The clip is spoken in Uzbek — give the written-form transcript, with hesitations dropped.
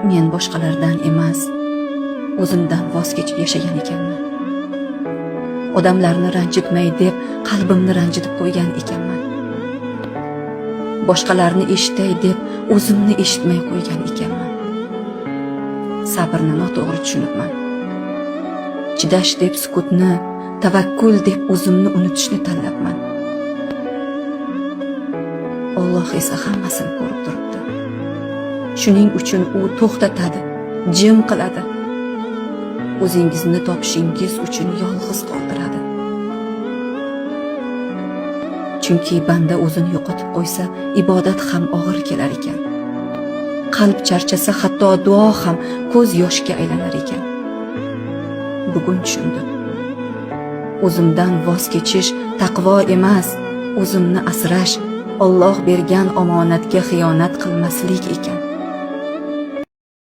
Men boshqalardan emas, o'zimdan voz kechib yashagan ekanman. Odamlarni ranjitmay deb qalbimni ranjitib qo'ygan ekanman. Boshqalarni eshitay deb o'zimni eshitmay qo'ygan ekanman. Sabrni noto'g'ri tushunibman. Chidash deb sukutni, tavakkul deb o'zimni unutishni tanlabman. Alloh esa hammasini ko'rib turibdi. Shuning uchun u to'xtatadi, jim qiladi. O'zingizni topishingiz uchun yolg'iz qoldiradi. Chunki banda o'zini yo'qotib qo'ysa, ibodat ham og'ir kelar ekan. Qalb charchasa, hatto duo ham ko'z yoshga aylanar ekan. Bugun tushundim. O'zimdan voz kechish taqvo emas, o'zimni asrash, Alloh bergan omonatga xiyonat qilmaslik ekan.